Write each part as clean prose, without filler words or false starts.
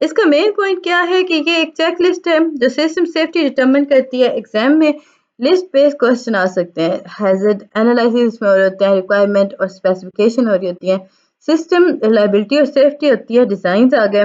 اس کا main point کیا ہے کہ یہ ایک چیک لسٹ ہے جو سسٹم سیفٹی ڈٹرمن کرتی ہے. ایگزام میں لسٹ بیس کوشچن آ سکتے ہیں. ہیزرڈ انالائسس میں ہو رہے ہوتے ہیں, ریکوائرمنٹ اور اسپیسیفکیشن ہو رہی ہوتی ہیں, سسٹم ریلائبلٹی اور سیفٹی ہوتی ہے, ڈیزائنز آ گئے,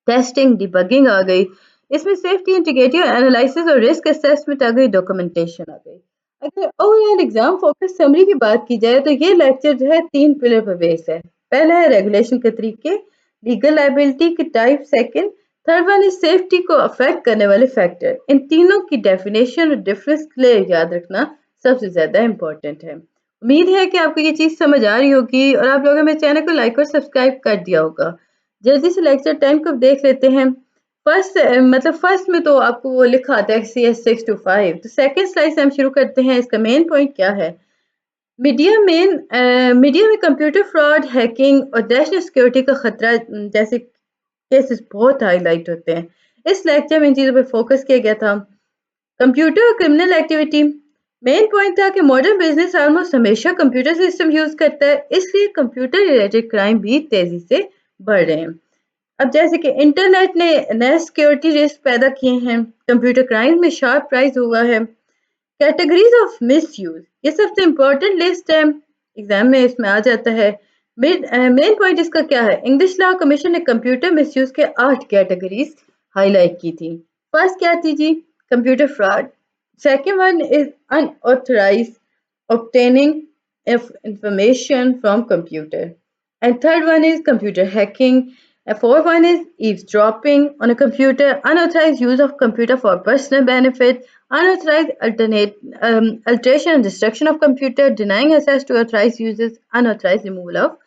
ٹیسٹنگ ڈیبگنگ آ گئی, اس میں سیفٹی انٹیگریٹی اور انالائسس اور رسک اسیسمنٹ آ گئی, ڈاکومنٹیشن آ گئی. اگر over all exam focus summary کی بات کی جائے تو یہ لیکچر جو ہے 3 پلر پر بیس ہے. پہلا ہے ریگولیشن کے طریقے, لیگل لائبلٹی کی type, second third one is safety کو افیکٹ کرنے والے فیکٹر. ان تینوں کی ڈیفینیشن اور ڈفرینس کلیئر یاد رکھنا سب سے زیادہ امپورٹنٹ ہے. امید ہے کہ آپ کو یہ چیز سمجھ آ رہی ہوگی اور آپ لوگوں نے میرے چینل کو لائک اور سبسکرائب کر دیا ہوگا. جلدی سے لیکچر 10 کو دیکھ لیتے ہیں. فرسٹ میں تو آپ کو وہ لکھا آتا ہے CS 625. تو سیکنڈ سلائڈ سے ہم شروع کرتے ہیں. اس کا مین پوائنٹ کیا ہے؟ میڈیا میں کمپیوٹر فراڈ, ہیکنگ اور نیشنل سیکورٹی کا خطرہ جیسے کیسز بہت ہائی لائٹ ہوتے ہیں. اس لیکچر میں ان چیزوں پہ فوکس کیا گیا تھا. کمپیوٹر اور کرمنل ایکٹیویٹی, مین پوائنٹ تھا کہ ماڈرن بزنس آلموسٹ ہمیشہ کمپیوٹر سسٹم یوز کرتا ہے, اس لیے کمپیوٹر ریلیٹڈ کرائم بھی تیزی سے بڑھ رہے ہیں. اب جیسے کہ انٹرنیٹ نے نئے سیکیورٹی رسک پیدا کیے ہیں, کمپیوٹر کرائم میں شارپ رائز ہوا ہے. کیٹیگریز آف مس یوز, یہ سب سے امپورٹنٹ لسٹ ہے, ایگزام میں اس میں آ جاتا ہے. مین پوائنٹ اس کا کیا ہے؟ انگلش لا کمیشن نے کمپیوٹر مس یوز کے 8 کیٹیگریز ہائی لائٹ کی تھی. فرسٹ کیا تھی جی؟ Computer fraud. Second one is unauthorised obtaining of information from computer. And third one is computer hacking. And fourth one is eavesdropping on a computer, unauthorized use of computer for personal benefit, unauthorized alteration and destruction of computer, denying access to authorized users, unauthorized removal of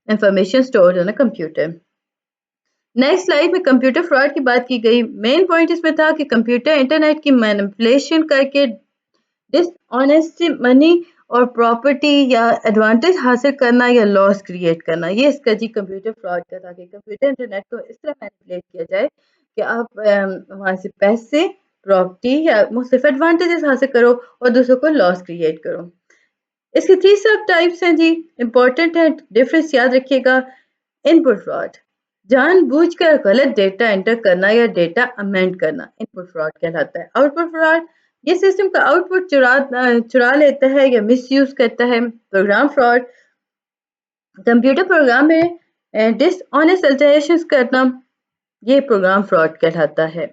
information stored on a computer. Next slide میں computer fraud کی بات کی گئی. Main point اس میں تھا کہ computer internet کی manipulation کر کے ڈس آنیسٹ منی اور پراپرٹی یا ایڈوانٹیج حاصل کرنا یا لاس کریٹ کرنا. یہ اس کا جی کمپیوٹر فراڈ کا تھا کہ کمپیوٹر انٹرنیٹ کو اس طرح مینپولیٹ کیا جائے کہ آپ وہاں سے پیسے, پراپرٹی یا مختلف ایڈوانٹیجز حاصل کرو اور دوسروں کو لاس کریٹ کرو. اس کی 3 سب ٹائپس ہیں جی, امپورٹنٹ ہے, ڈفرینس یاد رکھیے گا. ان پٹ فراڈ, جان بوجھ کر غلط ڈیٹا انٹر کرنا یا ڈیٹا امینڈ کرنا ان پٹ فراڈ کہلاتا ہے. آؤٹ پٹ فراڈ, یہ سسٹم کا آؤٹ پٹ چرا لیتا ہے یا مس یوز کرتا ہے. پروگرام فراڈ, کمپیوٹر پروگرام میں ڈس آنیسٹ الٹریشنز کرنا, یہ پروگرام فراڈ کہلاتا ہے.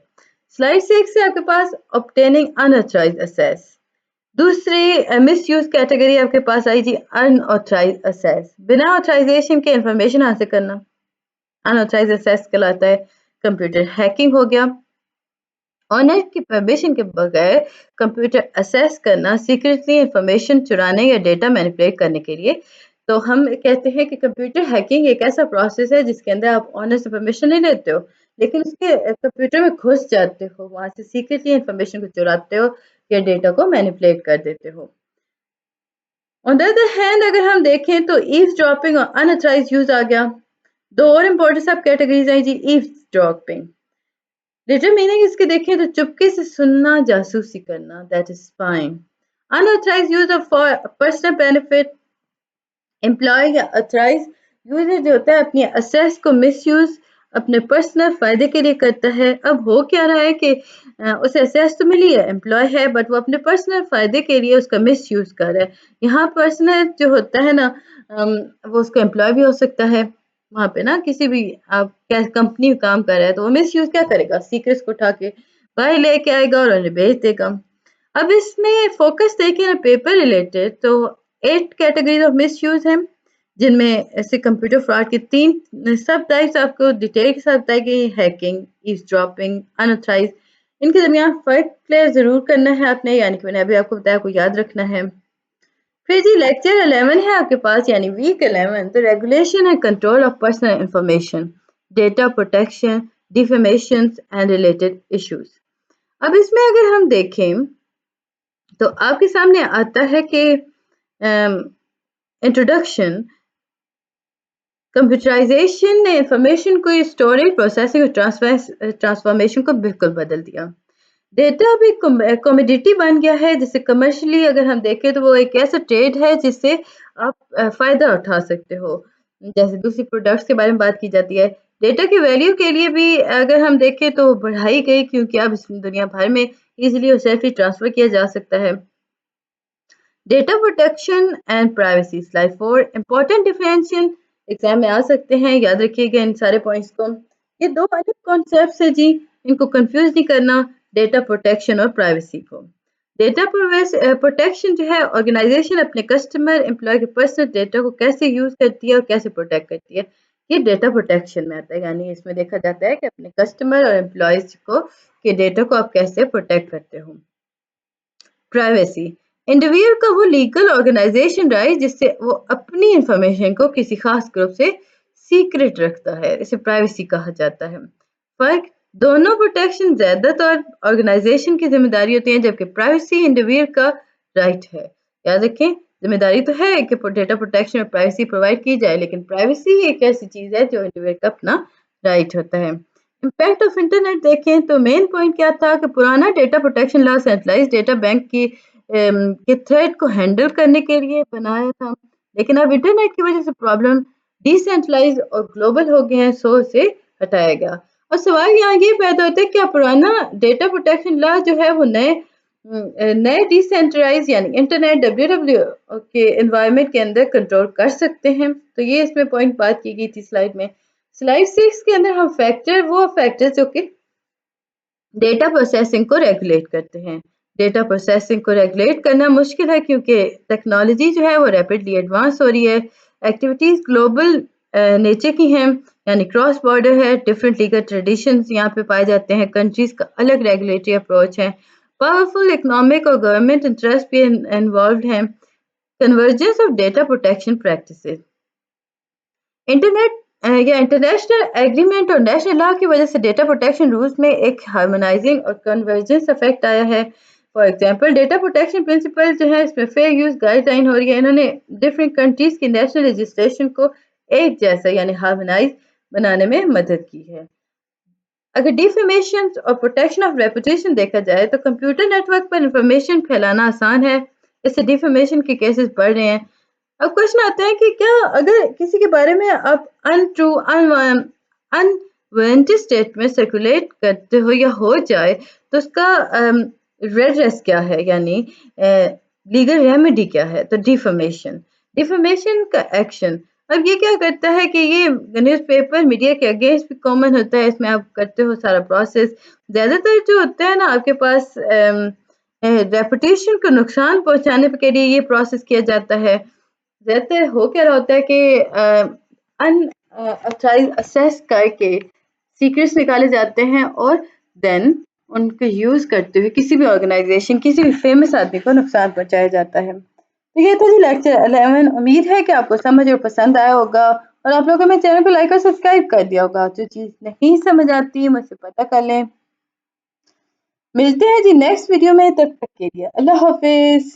سلائڈ 6 سے آپ کے پاس obtaining unauthorized access. دوسری مس یوز کیٹیگری آپ کے پاس آئی جی ان آتھرائز اسیس, بنا آتھرائزیشن کے انفارمیشن حاصل کرنا ان آتھرائز اسیس کہلاتا ہے. کمپیوٹر ہیکنگ ہو گیا, آنر کی پرمیشن کے بغیر کمپیوٹر اسیس کرنا, سیکریٹلی انفارمیشن چرانے یا ڈیٹا مینیپولیٹ کرنے کے لیے. تو ہم کہتے ہیں کہ کمپیوٹر ہیکنگ ایک ایسا پروسیس ہے جس کے اندر آپ آنر سے پرمیشن نہیں لیتے ہو لیکن اس کے کمپیوٹر میں گھس جاتے ہو, وہاں سے سیکریٹلی انفارمیشن کو چراتے ہو یا ڈیٹا کو مینیپولیٹ کر دیتے ہو. آن دا ادر ہینڈ اگر ہم دیکھیں تو ایوز ڈراپنگ اور ان آتھرائز یوز آ گیا. 2 اور امپورٹنٹ سب کیٹیگریز آئی جی. ایوز ڈراپنگ, لیٹر میننگ اس کے دیکھیں تو چپکے سے سننا, جاسوسی کرنا, that is spying. Unauthorised use of personal benefit, employee یا آتھرائز یوزر جو ہوتا ہے اپنی اسیس کو مس یوز اپنے پرسنل فائدے کے لیے کرتا ہے. اب ہو کیا رہا ہے کہ اسے اسیس تو ملی ہے, امپلائی ہے, بٹ وہ اپنے پرسنل فائدے کے لیے اس کا مس یوز کر رہا ہے. یہاں پرسنل جو ہوتا ہے نا وہ اس کا امپلائی بھی ہو سکتا ہے, وہاں پہ نا کسی بھی آپ کمپنی میں کام کر رہے ہیں تو وہ مس یوز کیا کرے گا, سیکرٹس کو اٹھا کے باہر لے کے آئے گا اور انہیں بیچ دے گا. اب اس میں فوکس دیکھیں نا پیپر ریلیٹڈ تو 8 کیٹیگریز آف مس یوز ہیں جن میں ایسے کمپیوٹر فراڈ کی 3 سب ٹائپس آپ کو ڈیٹیل کے ساتھ بتائی گئی. ہیکنگ, ایوز ڈراپنگ, ان آتھرائز. ان کے درمیان فرق کلیئر ضرور کرنا ہے آپ نے, یعنی کہ میں نے ابھی آپ کو بتایا کو یاد رکھنا ہے. پھر جی لیکچر 11 ہے آپ کے پاس یعنی ویک 11. تو regulation and control of personal information, data protection, defamation and related issues. اب اس میں اگر ہم دیکھیں تو آپ کے سامنے آتا ہے کہ انٹروڈکشن, کمپیوٹرائزیشن نے انفارمیشن کو اسٹوریج, پروسیسنگ اور ٹرانسفارمیشن کو بالکل بدل دیا. ڈیٹا اب ایک کوموڈیٹی بن گیا ہے جسے کمرشلی اگر ہم دیکھیں تو وہ ایک ایسا ٹریڈ ہے جس سے آپ فائدہ اٹھا سکتے ہو. جیسے دوسری پروڈکٹس کے بارے میں بات کی جاتی ہے, ڈیٹا کی ویلیو کے لیے بھی اگر ہم دیکھیں تو بڑھائی گئی کیونکہ اب اس دنیا بھر میں ایزیلی اور سیفلی ٹرانسفر کیا جا سکتا ہے. Data protection and privacy slide 4 important differentiation exam میں آ سکتے ہیں. یاد رکھیے گا ان سارے پوائنٹس کو. یہ دو الگ کانسیپٹس ہیں جی, ان کو کنفیوز نہیں کرنا, ڈیٹا پروٹیکشن اور پرائیویسی کو. ڈیٹا پروٹیکشن جو ہے آرگنائزیشن اپنے کسٹمر امپلائی کے پرسنل ڈیٹا کو کیسے یوز کرتی ہے اور کیسے پروٹیکٹ کرتی ہے, یہ ڈیٹا پروٹیکشن میں آتا ہے. یعنی اس میں دیکھا جاتا ہے کہ اپنے کسٹمر اور امپلائیز کو کے ڈیٹا کو آپ کیسے پروٹیکٹ کرتے ہو. پرائیویسی انڈیویڈ کا وہ لیگل آرگنائزیشن رائٹ جس سے وہ اپنی انفارمیشن کو کسی خاص گروپ سے سیکرٹ رکھتا ہے, اسے پرائیویسی کہا جاتا ہے. فرق, دونوں پروٹیکشن زیادہ تر آرگنائزیشن کی ذمہ داری ہوتی ہیں جبکہ پرائیویسی انڈیویڈ کا رائٹ ہے. یاد رکھیں ذمہ داری تو ہے کہ ڈیٹا پروٹیکشن اور پرائیویسی پرووائڈ کی جائے, لیکن پرائیویسی ایک ایسی چیز ہے جو انڈیویڈ کا اپنا رائٹ ہوتا ہے. امپیکٹ آف انٹرنیٹ دیکھیں تو مین پوائنٹ کیا تھا کہ پرانا ڈیٹا پروٹیکشن لا سینٹرلائز ڈیٹا بینک کے تھریٹ کو ہینڈل کرنے کے لیے بنایا تھا, لیکن اب انٹرنیٹ کی وجہ سے پرابلم ڈی سینٹرلائز اور گلوبل ہو گئے ہیں, سو اسے ہٹایا گیا. اور سوال یہاں یہ پیدا ہوتا ہے کہ پرانا ڈیٹا پروٹیکشن لا جو ہے وہ نئے ڈی سینٹرلائز یعنی انٹرنیٹ WWW کے انوائرمنٹ کے اندر کنٹرول کر سکتے ہیں. تو یہ اس میں پوائنٹ بات کی گئی تھی سلائڈ میں. سلائڈ 6 کے اندر ہم وہ فیکٹر جو کہ ڈیٹا پروسیسنگ کو ریگولیٹ کرتے ہیں. ڈیٹا پروسیسنگ کو ریگولیٹ کرنا مشکل ہے کیونکہ ٹیکنالوجی جو ہے وہ ریپڈلی ایڈوانس ہو رہی ہے. ایکٹیویٹیز گلوبل نیچر کی ہیں, یعنی کراس بارڈر ہے, ڈفرینٹ لیگل ٹریڈیشنز یہاں پہ پائے جاتے ہیں, کنٹریز کا الگ ریگولیٹری اپروچ ہے, پاورفل اکنامک اور گورنمنٹ انٹرسٹ بھی انوالوڈ ہیں. Convergence of data protection practices, internet یا انٹرنیشنل ایگریمنٹ اور نیشنل لا کی وجہ سے ڈیٹا پروٹیکشن رولز میں ایک ہارمونائزنگ اور کنورجنس افیکٹ آیا ہے. For example data protection principle جو ہے اس میں فیئر یوز گائیڈ لائن ہو رہی ہے. انہوں نے ڈفرینٹ کنٹریز کی نیشنل رجسٹریشن کو ایک جیسا یعنی ہارمونائز بنانے میں مدد کی ہے. اگر ڈیفیمیشن اور پروٹیکشن آف ریپوٹیشن دیکھا جائے تو کمپیوٹر نیٹ ورک پر انفارمیشن پھیلانا آسان ہے, اس سے ڈیفیمیشن کے کیسز بڑھ رہے ہیں. اب کوشچن آتا ہے کہ کیا اگر کسی کے بارے میں آپ انٹرو انوارنٹڈ اسٹیٹمنٹ سرکولیٹ کرتے ہو یا ہو جائے تو اس کا ریڈریس کیا ہے, یعنی لیگل ریمیڈی کیا ہے. تو ڈیفیمیشن کا ایکشن, اب یہ کیا کرتا ہے کہ یہ نیوز پیپر میڈیا کے اگینسٹ بھی کامن ہوتا ہے, اس میں آپ کرتے ہو سارا پروسیس. زیادہ تر جو ہوتا ہے نا آپ کے پاس ریپوٹیشن کو نقصان پہنچانے کے لیے یہ پروسیس کیا جاتا ہے. زیادہ تر ہو کیا رہا ہوتا ہے کہ اسیس کر کے سیکرٹس نکالے جاتے ہیں اور دین ان کو یوز کرتے ہوئے کسی بھی آرگنائزیشن کسی بھی فیمس آدمی کو نقصان پہنچایا جاتا ہے. تو یہ تھا جی لیکچر 11. امید ہے کہ آپ کو سمجھ اور پسند آیا ہوگا, اور آپ لوگوں نے چینل کو لائک اور سبسکرائب کر دیا ہوگا. جو چیز نہیں سمجھ آتی مجھ سے پتہ کر لیں. ملتے ہیں جی نیکسٹ ویڈیو میں, تب تک کے لیے اللہ حافظ.